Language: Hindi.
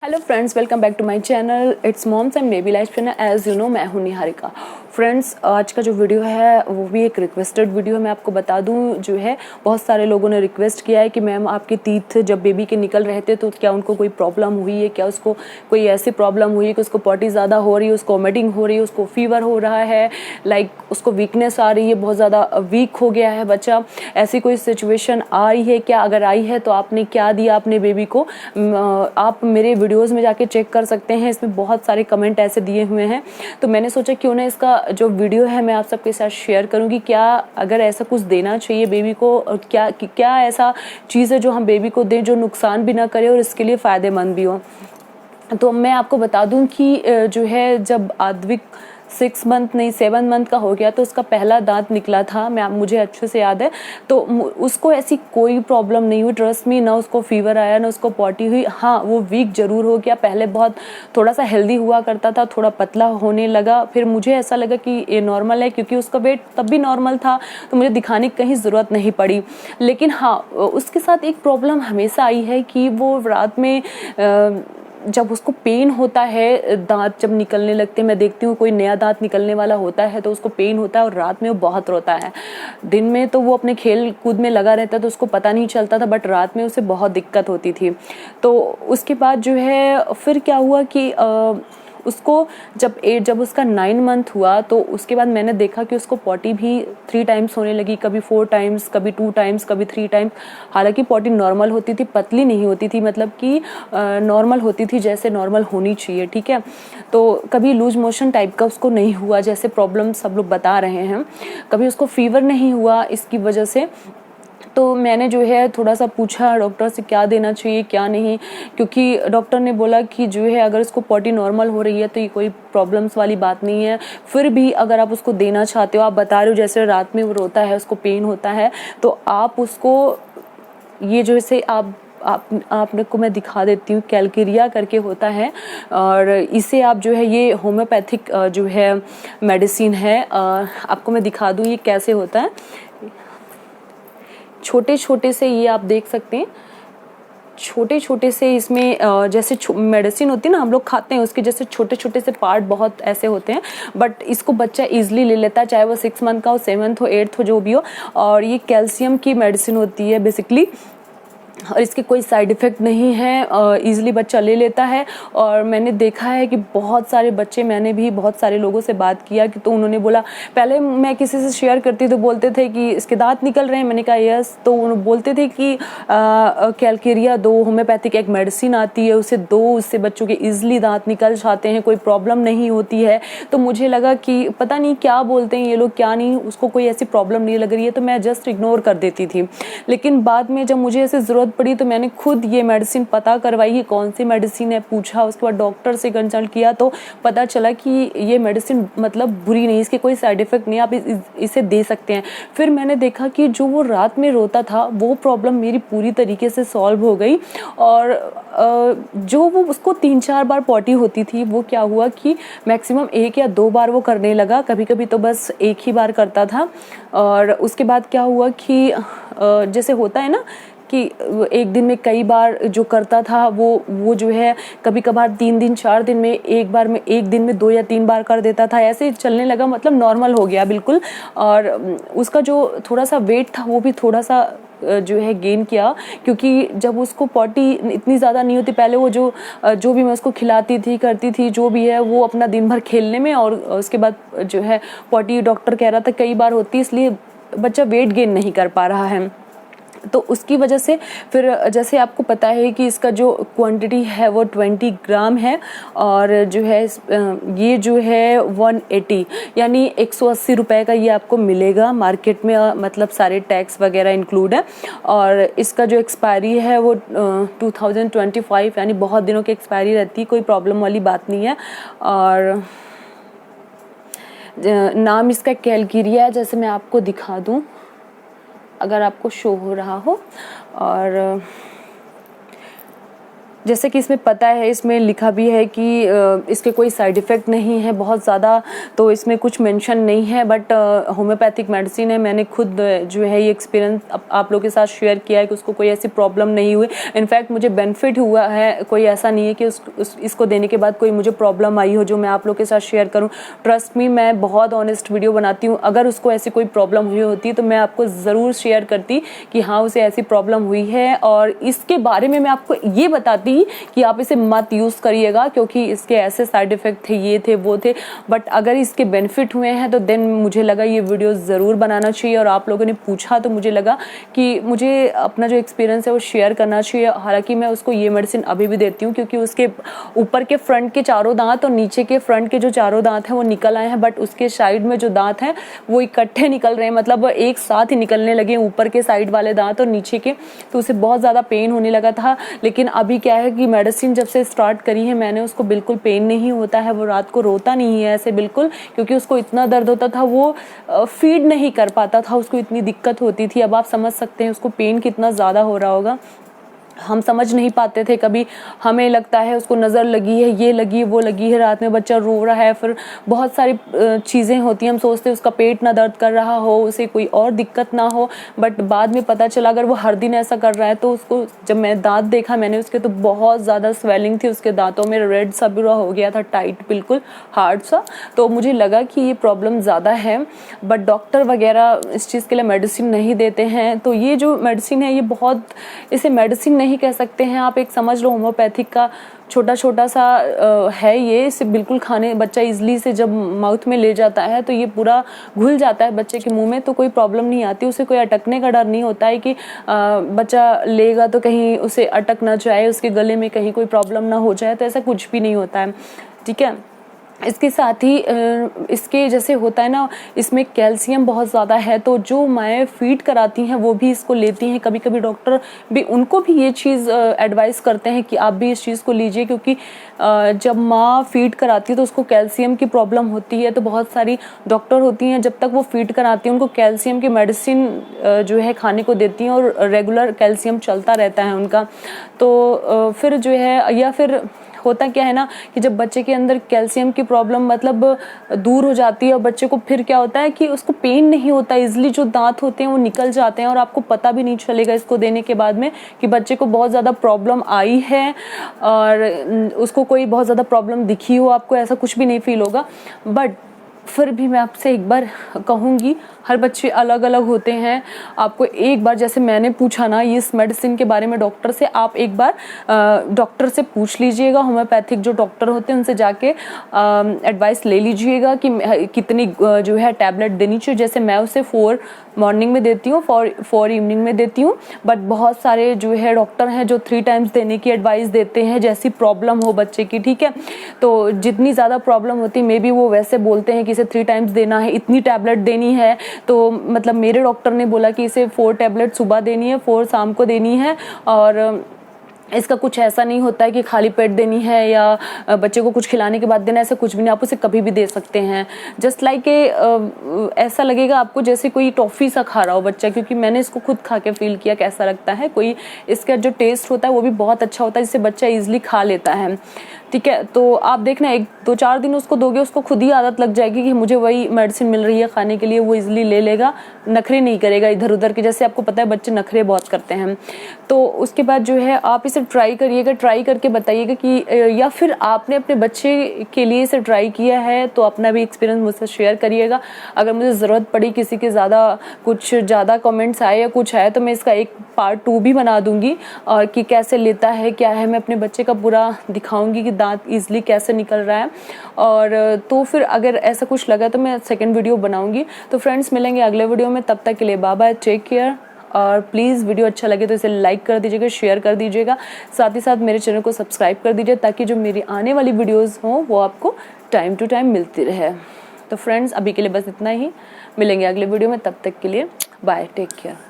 Hello friends, welcome back to my channel. It's moms and baby life channel. As you know, मैं हूं निहारिका। फ्रेंड्स, आज का जो वीडियो है वो भी एक रिक्वेस्टेड वीडियो है। मैं आपको बता दूं, जो है बहुत सारे लोगों ने रिक्वेस्ट किया है कि मैम आपके टीथ जब बेबी के निकल रहे थे तो क्या उनको कोई प्रॉब्लम हुई है, क्या उसको कोई ऐसी प्रॉब्लम हुई है कि उसको पॉटी ज़्यादा हो रही है, उसको वोमिटिंग हो रही है, उसको फीवर हो रहा है, उसको वीकनेस आ रही है, बहुत ज़्यादा वीक हो गया है बच्चा, ऐसी कोई सिचुएशन आ रही है क्या? अगर आई है तो आपने क्या दिया अपने बेबी को? आप मेरे वीडियोस में जाके चेक कर सकते हैं। इसमें बहुत सारे कमेंट ऐसे दिए हुए हैं, तो मैंने सोचा क्यों ना इसका जो वीडियो है मैं आप सबके साथ शेयर करूंगी। क्या अगर ऐसा कुछ देना चाहिए बेबी को, क्या ऐसा चीज़ है जो हम बेबी को दें जो नुकसान भी ना करे और इसके लिए फ़ायदेमंद भी हो। तो मैं आपको बता दूं कि जो है जब आद्विक 6 मंथ नहीं 7 मंथ का हो गया तो उसका पहला दांत निकला था। मुझे अच्छे से याद है। तो उसको ऐसी कोई प्रॉब्लम नहीं हुई, ट्रस्ट मी। ना उसको फीवर आया, ना उसको पॉटी हुई। हाँ, वो वीक जरूर हो गया। पहले बहुत थोड़ा सा हेल्दी हुआ करता था, थोड़ा पतला होने लगा। फिर मुझे ऐसा लगा कि ये नॉर्मल है, क्योंकि उसका वेट तब भी नॉर्मल था, तो मुझे दिखाने की कहीं ज़रूरत नहीं पड़ी। लेकिन हाँ, उसके साथ एक प्रॉब्लम हमेशा आई है कि वो रात में जब उसको पेन होता है, दांत जब निकलने लगते हैं, मैं देखती हूँ कोई नया दांत निकलने वाला होता है तो उसको पेन होता है और रात में वो बहुत रोता है। दिन में तो वो अपने खेल कूद में लगा रहता है तो उसको पता नहीं चलता था, बट रात में उसे बहुत दिक्कत होती थी। तो उसके बाद जो है फिर क्या हुआ कि उसको जब उसका 9 मंथ हुआ तो उसके बाद मैंने देखा कि उसको पॉटी भी 3 टाइम्स होने लगी, कभी 4 टाइम्स, कभी 2 टाइम्स, कभी 3 टाइम्स। हालांकि पॉटी नॉर्मल होती थी, पतली नहीं होती थी, मतलब कि नॉर्मल होती थी जैसे नॉर्मल होनी चाहिए, ठीक है। तो कभी लूज मोशन टाइप का उसको नहीं हुआ जैसे प्रॉब्लम सब लोग बता रहे हैं। कभी उसको फीवर नहीं हुआ इसकी वजह से। तो मैंने जो है थोड़ा सा पूछा डॉक्टर से क्या देना चाहिए क्या नहीं, क्योंकि डॉक्टर ने बोला कि जो है अगर उसको पॉटी नॉर्मल हो रही है तो ये कोई प्रॉब्लम्स वाली बात नहीं है। फिर भी अगर आप उसको देना चाहते हो, आप बता रहे हो जैसे रात में वो रोता है, उसको पेन होता है, तो आप उसको ये जैसे आपने को मैं दिखा देती हूँ, कैलकेरिया करके होता है। और इसे आप जो है, ये होम्योपैथिक जो है मेडिसिन है। आपको मैं दिखा दूँ ये कैसे होता है। छोटे छोटे से ये आप देख सकते हैं, छोटे छोटे से इसमें जैसे मेडिसिन होती है ना हम लोग खाते हैं, उसके जैसे छोटे छोटे से पार्ट बहुत ऐसे होते हैं, बट इसको बच्चा इजीली ले लेता है, चाहे वो 6 मंथ का हो, 7th हो, 8th हो, जो भी हो। और ये कैल्शियम की मेडिसिन होती है बेसिकली, और इसके कोई साइड इफ़ेक्ट नहीं है, ईजिली बच्चा ले लेता है। और मैंने देखा है कि बहुत सारे बच्चे, मैंने भी बहुत सारे लोगों से बात किया कि तो उन्होंने बोला, पहले मैं किसी से शेयर करती तो बोलते थे कि इसके दांत निकल रहे हैं, मैंने कहा यस, तो उन्होंने बोलते थे कि कैलकेरिया दो, होम्योपैथिक एक मेडिसिन आती है, उसे दो, उससे बच्चों के ईजिली दांत निकल जाते हैं, कोई प्रॉब्लम नहीं होती है। तो मुझे लगा कि पता नहीं क्या बोलते हैं ये लोग, क्या नहीं, उसको कोई ऐसी प्रॉब्लम नहीं लग रही है, तो मैं जस्ट इग्नोर कर देती थी। लेकिन बाद में जब मुझे ऐसे ज़रूरत पड़ी तो मैंने खुद ये मेडिसिन पता करवाई कि कौन सी मेडिसिन है, पूछा, उसके बाद डॉक्टर से कंसल्ट किया तो पता चला कि ये मेडिसिन मतलब बुरी नहीं, इसके कोई साइड इफेक्ट नहीं, आप इसे दे सकते हैं। फिर मैंने देखा कि जो वो रात में रोता था वो प्रॉब्लम मेरी पूरी तरीके से सॉल्व हो गई। और जो वो उसको 3-4 बार पॉटी होती थी, वो क्या हुआ कि मैक्सिमम 1 या 2 बार वो करने लगा, कभी कभी तो बस 1 ही बार करता था। और उसके बाद क्या हुआ कि जैसे होता है ना कि एक दिन में कई बार जो करता था वो जो है कभी कभार 3 दिन 4 दिन में एक बार में, एक दिन में 2 या 3 बार कर देता था, ऐसे चलने लगा, मतलब नॉर्मल हो गया बिल्कुल। और उसका जो थोड़ा सा वेट था वो भी थोड़ा सा जो है गेन किया, क्योंकि जब उसको पॉटी इतनी ज़्यादा नहीं होती, पहले वो जो भी मैं उसको खिलाती थी, करती थी, जो भी है, वो अपना दिन भर खेलने में, और उसके बाद जो है पॉटी डॉक्टर कह रहा था कई बार होती, इसलिए बच्चा वेट गेन नहीं कर पा रहा है। तो उसकी वजह से फिर जैसे आपको पता है कि इसका जो क्वांटिटी है वो 20 ग्राम है, और जो है ये जो है 180 यानी 180 रुपये का ये आपको मिलेगा मार्केट में, मतलब सारे टैक्स वगैरह इंक्लूड है। और इसका जो एक्सपायरी है वो 2025 यानी बहुत दिनों की एक्सपायरी रहती है, कोई प्रॉब्लम वाली बात नहीं है। और नाम इसका कैलकेरिया है, जैसे मैं आपको दिखा दूँ अगर आपको शो हो रहा हो। और जैसे कि इसमें पता है, इसमें लिखा भी है कि इसके कोई साइड इफ़ेक्ट नहीं है बहुत ज़्यादा, तो इसमें कुछ मेंशन नहीं है, बट होम्योपैथिक मेडिसिन है। मैंने खुद जो है ये एक्सपीरियंस आप लोगों के साथ शेयर किया है कि उसको कोई ऐसी प्रॉब्लम नहीं हुई। इनफैक्ट मुझे बेनिफिट हुआ है, कोई ऐसा नहीं है कि इसको देने के बाद कोई मुझे प्रॉब्लम आई हो जो मैं आप लोगों के साथ शेयर करूँ। ट्रस्ट मी, मैं बहुत ऑनेस्ट वीडियो बनाती हूँ। अगर उसको ऐसी कोई प्रॉब्लम हुई होती तो मैं आपको ज़रूर शेयर करती कि हाँ उसे ऐसी प्रॉब्लम हुई है, और इसके बारे में मैं आपको ये बताती कि आप इसे मत यूज़ करिएगा क्योंकि इसके ऐसे साइड इफ़ेक्ट थे, ये थे, वो थे। बट अगर इसके बेनिफिट हुए हैं तो देन मुझे लगा ये वीडियो ज़रूर बनाना चाहिए, और आप लोगों ने पूछा तो मुझे लगा कि मुझे अपना जो एक्सपीरियंस है वो शेयर करना चाहिए। हालांकि मैं उसको ये मेडिसिन अभी भी देती हूँ क्योंकि उसके ऊपर के फ्रंट के चारों दांत और नीचे के फ्रंट के जो चारों दांत हैं वो निकल आए हैं, बट उसके साइड में जो दांत हैं वो इकट्ठे निकल रहे हैं, मतलब एक साथ ही निकलने लगे ऊपर के साइड वाले दांत और नीचे के। तो उसे बहुत ज़्यादा पेन होने लगा था, लेकिन अभी क्या है कि मेडिसिन जब से स्टार्ट करी है मैंने, उसको बिल्कुल पेन नहीं होता है। वो रात को रोता नहीं है ऐसे बिल्कुल, क्योंकि उसको इतना दर्द होता था, वो फीड नहीं कर पाता था, उसको इतनी दिक्कत होती थी। अब आप समझ सकते हैं उसको पेन कितना ज़्यादा हो रहा होगा। हम समझ नहीं पाते थे, कभी हमें लगता है उसको नज़र लगी है, ये लगी, वो लगी है, रात में बच्चा रो रहा है, फिर बहुत सारी चीज़ें होती हैं। हम सोचते हैं उसका पेट ना दर्द कर रहा हो, उसे कोई और दिक्कत ना हो, बट बाद में पता चला अगर वो हर दिन ऐसा कर रहा है तो उसको, जब मैं दांत देखा मैंने उसके तो बहुत ज़्यादा स्वेलिंग थी उसके दांतों में, रेड सा भी हो गया था, टाइट बिल्कुल हार्ड सा। तो मुझे लगा कि ये प्रॉब्लम ज़्यादा है, बट डॉक्टर वगैरह इस चीज़ के लिए मेडिसिन नहीं देते हैं। तो ये जो मेडिसिन है ये बहुत, इसे मेडिसिन नहीं कह सकते हैं आप, एक समझ लो होम्योपैथिक का छोटा छोटा सा है ये। इसे बिल्कुल खाने बच्चा इजली से जब माउथ में ले जाता है तो ये पूरा घुल जाता है बच्चे के मुंह में, तो कोई प्रॉब्लम नहीं आती, उसे कोई अटकने का डर नहीं होता है कि बच्चा लेगा तो कहीं उसे अटक ना जाए, उसके गले में कहीं कोई प्रॉब्लम ना हो जाए, तो ऐसा कुछ भी नहीं होता है। ठीक है, इसके साथ ही इसके जैसे होता है ना, इसमें कैल्शियम बहुत ज़्यादा है, तो जो माएँ फीड कराती हैं वो भी इसको लेती हैं। कभी कभी डॉक्टर भी उनको भी ये चीज़ एडवाइस करते हैं कि आप भी इस चीज़ को लीजिए, क्योंकि जब माँ फीड कराती है तो उसको कैल्शियम की प्रॉब्लम होती है। तो बहुत सारी डॉक्टर होती हैं, जब तक वो फीड कराती हैं उनको कैल्शियम की मेडिसिन जो है खाने को देती हैं, और रेगुलर कैल्शियम चलता रहता है उनका। तो फिर जो है, या फिर होता क्या है ना कि जब बच्चे के अंदर कैल्शियम की प्रॉब्लम मतलब दूर हो जाती है, और बच्चे को फिर क्या होता है कि उसको पेन नहीं होता, इजली जो दांत होते हैं वो निकल जाते हैं, और आपको पता भी नहीं चलेगा इसको देने के बाद में कि बच्चे को बहुत ज़्यादा प्रॉब्लम आई है और उसको कोई बहुत ज़्यादा प्रॉब्लम दिखी हो, आपको ऐसा कुछ भी नहीं फील होगा। बट फिर भी मैं आपसे एक बार कहूँगी, हर बच्चे अलग अलग होते हैं। आपको एक बार, जैसे मैंने पूछा ना इस मेडिसिन के बारे में डॉक्टर से, आप एक बार डॉक्टर से पूछ लीजिएगा, होम्योपैथिक जो डॉक्टर होते हैं उनसे जाके एडवाइस ले लीजिएगा कि कितनी जो है टैबलेट देनी चाहिए। जैसे मैं उसे 4 मॉर्निंग में देती हूँ, 4 इवनिंग में देती हूँ, बट बहुत सारे जो है डॉक्टर हैं जो 3 टाइम्स देने की एडवाइस देते हैं, जैसी प्रॉब्लम हो बच्चे की। ठीक है, तो जितनी ज़्यादा प्रॉब्लम होती है मे बी वो वैसे बोलते हैं कि इसे 3 टाइम्स देना है, इतनी टैबलेट देनी है। तो मतलब मेरे डॉक्टर ने बोला कि इसे 4 टैबलेट सुबह देनी है, 4 शाम को देनी है, और इसका कुछ ऐसा नहीं होता है कि खाली पेट देनी है या बच्चे को कुछ खिलाने के बाद देना, ऐसा कुछ भी नहीं, आप उसे कभी भी दे सकते हैं। जस्ट लाइक ऐसा लगेगा आपको जैसे कोई टॉफ़ी सा खा रहा हो बच्चा, क्योंकि मैंने इसको खुद खा के फील किया कैसा लगता है। कोई इसका जो टेस्ट होता है वो भी बहुत अच्छा होता है, जिससे बच्चा ईजिली खा लेता है। ठीक है, तो आप देखना 1-2-4 दिन उसको दोगे, उसको खुद ही आदत लग जाएगी कि मुझे वही मेडिसिन मिल रही है खाने के लिए, वो इजीली ले लेगा, नखरे नहीं करेगा इधर उधर के। जैसे आपको पता है बच्चे नखरे बहुत करते हैं। तो उसके बाद जो है आप इसे ट्राई करिएगा, ट्राई करके बताइएगा कि या फिर आपने अपने बच्चे के लिए इसे ट्राई किया है तो अपना भी एक्सपीरियंस मुझसे शेयर करिएगा। अगर मुझे ज़रूरत पड़ी, किसी के कुछ ज़्यादा कमेंट्स आए या कुछ आए, तो मैं इसका एक पार्ट 2 भी बना दूंगी, और कि कैसे लेता है, क्या है, मैं अपने बच्चे का पूरा दिखाऊंगी कि दांत ईजिली कैसे निकल रहा है। और तो फिर अगर ऐसा कुछ लगा तो मैं सेकंड वीडियो बनाऊंगी। तो फ्रेंड्स, मिलेंगे अगले वीडियो में, तब तक के लिए बाय बाय, टेक केयर। और प्लीज़ वीडियो अच्छा लगे तो इसे लाइक कर दीजिएगा, शेयर कर दीजिएगा, साथ ही साथ मेरे चैनल को सब्सक्राइब कर दीजिए, ताकि जो मेरी आने वाली वीडियोज़ हों वो आपको टाइम टू टाइम मिलती रहे। तो फ्रेंड्स, अभी के लिए बस इतना ही, मिलेंगे अगले वीडियो में, तब तक के लिए बाय, टेक केयर।